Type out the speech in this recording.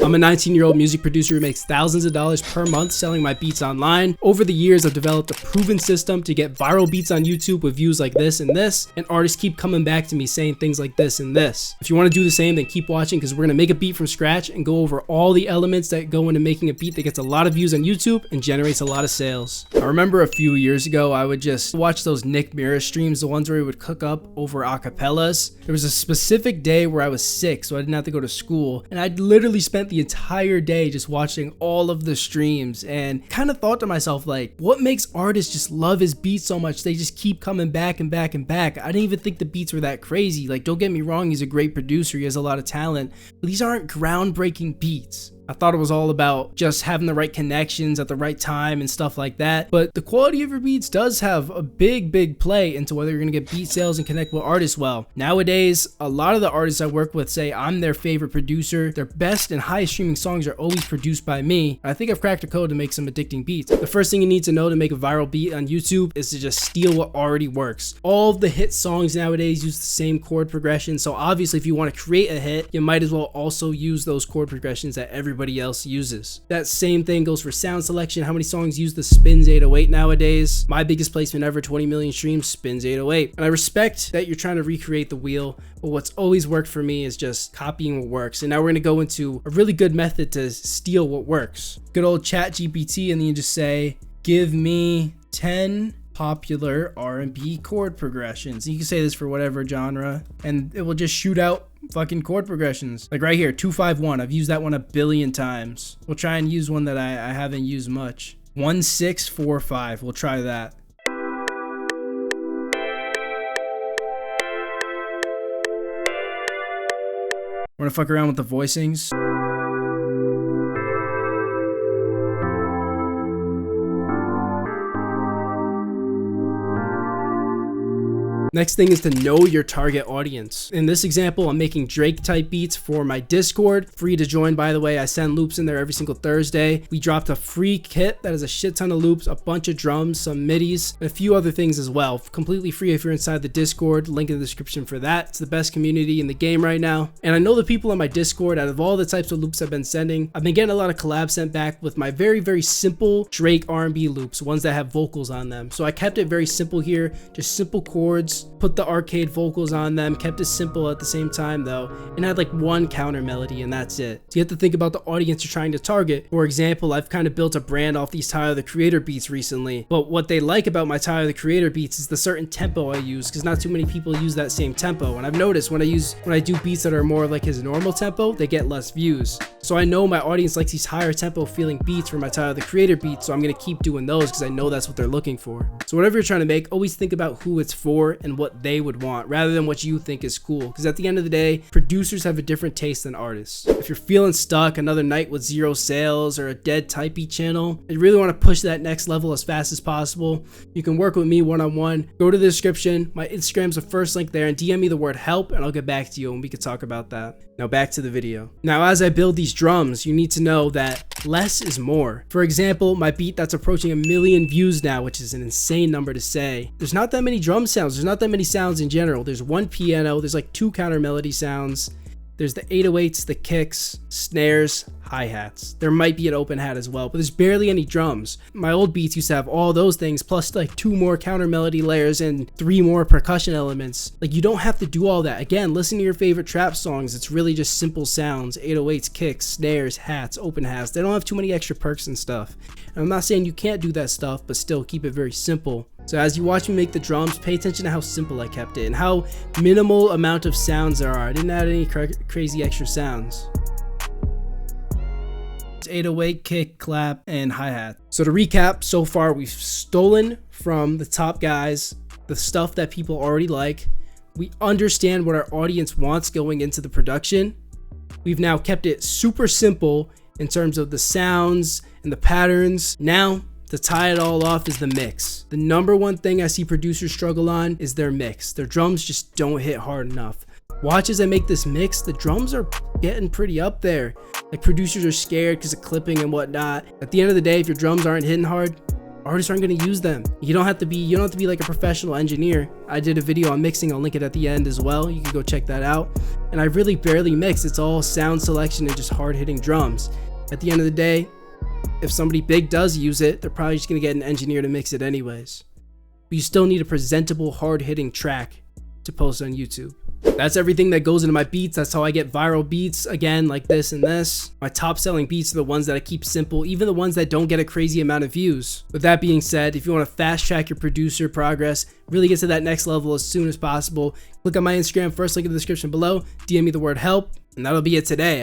I'm a 19-year-old music producer who makes thousands of dollars per month selling my beats online. Over the years, I've developed a proven system to get viral beats on YouTube with views like this, and artists keep coming back to me saying things like this and this. If you want to do the same, then keep watching, because we're going to make a beat from scratch and go over all the elements that go into making a beat that gets a lot of views on YouTube and generates a lot of sales. I remember a few years ago, I would just watch those Miror streams, the ones where he would cook up over acapellas. There was a specific day where I was sick, so I didn't have to go to school, and I'd literally spent the entire day just watching all of the streams and kind of thought to myself, like, what makes artists just love his beats so much? They just keep coming back and back and back. I didn't even think the beats were that crazy. Like, don't get me wrong, he's a great producer, he has a lot of talent, but these aren't groundbreaking beats. I thought it was all about just having the right connections at the right time and stuff like that. But the quality of your beats does have a big play into whether you're going to get beat sales and connect with artists well. Nowadays, a lot of the artists I work with say I'm their favorite producer. Their best and highest streaming songs are always produced by me. I think I've cracked a code to make some addicting beats. The first thing you need to know to make a viral beat on YouTube is to just steal what already works. All of the hit songs nowadays use the same chord progression. So obviously, if you want to create a hit, you might as well also use those chord progressions that everybody else uses. That same thing goes for sound selection. How many songs use the Spins 808 nowadays? My biggest placement ever, 20 million streams, Spins 808. And I respect that you're trying to recreate the wheel, but what's always worked for me is just copying what works. And now we're going to go into a really good method to steal what works. Good old chat GPT, and then you just say, give me 10 popular R&B chord progressions. You can say this for whatever genre, and it will just shoot out fucking chord progressions. Like right here, 251. I've used that one a billion times. We'll try and use one that I haven't used much. 1645. We'll try that. We're gonna fuck around with the voicings. Next thing is to know your target audience. In this example, I'm making Drake type beats for my Discord. Free to join, by the way. I send loops in there every single Thursday. We dropped a free kit that has a shit ton of loops, a bunch of drums, some midis, and a few other things as well. Completely free if you're inside the Discord. Link in the description for that. It's the best community in the game right now. And I know the people on my Discord, out of all the types of loops I've been sending, I've been getting a lot of collabs sent back with my very simple Drake R&B loops, ones that have vocals on them. So I kept it very simple here, just simple chords. Put the arcade vocals on them, kept it simple at the same time though, and had like one counter melody, and that's it. So you have to think about the audience you're trying to target. For example, I've kind of built a brand off these Tyler the Creator beats recently, but what they like about my Tyler the Creator beats is the certain tempo I use, because not too many people use that same tempo. And I've noticed when I do beats that are more like his normal tempo, they get less views. So I know my audience likes these higher tempo feeling beats for my Tyler the Creator beats, so I'm gonna keep doing those because I know that's what they're looking for. So whatever you're trying to make, always think about who it's for and what they would want, rather than what you think is cool, because at the end of the day, producers have a different taste than artists. If you're feeling stuck, another night with 0 sales or a dead type beat channel, and you really want to push that next level as fast as possible, you can work with me one-on-one. Go to the description, my Instagram's the first link there, and DM me the word help and I'll get back to you and we can talk about that. Now back to the video. Now as I build these drums, you need to know that less is more. For example, my beat that's approaching 1 million views now, which is an insane number to say, there's not that many drum sounds, there's not that many sounds in general. There's one piano, there's like 2 counter melody sounds, there's the 808s, the kicks, snares, hi-hats. There might be an open hat as well, but there's barely any drums. My old beats used to have all those things, plus like 2 more counter melody layers and 3 more percussion elements. Like, you don't have to do all that. Again, listen to your favorite trap songs. It's really just simple sounds, 808s, kicks, snares, hats, open hats. They don't have too many extra perks and stuff. And I'm not saying you can't do that stuff, but still keep it very simple. So as you watch me make the drums, pay attention to how simple I kept it and how minimal amount of sounds there are. I didn't add any crazy extra sounds. 808, kick, clap, and hi-hat. So to recap, so far we've stolen from the top guys the stuff that people already like. We understand what our audience wants going into the production. We've now kept it super simple in terms of the sounds and the patterns. Now, to tie it all off is the mix. The number one thing I see producers struggle on is their mix. Their drums just don't hit hard enough. Watch as I make this mix, the drums are getting pretty up there. Like, producers are scared because of clipping and whatnot. At the end of the day, if your drums aren't hitting hard, artists aren't going to use them. You don't have to be like a professional engineer. I did a video on mixing. I'll link it at the end as well. You can go check that out. And I really barely mix. It's all sound selection and just hard hitting drums. At the end of the day, if somebody big does use it, they're probably just going to get an engineer to mix it anyways. But you still need a presentable, hard hitting track to post on YouTube. That's everything that goes into my beats. That's how I get viral beats, again, like this and this. My top selling beats are the ones that I keep simple, even the ones that don't get a crazy amount of views. With that being said, if you want to fast track your producer progress, really get to that next level as soon as possible, click on my Instagram, first link in the description below, DM me the word help, and that'll be it today.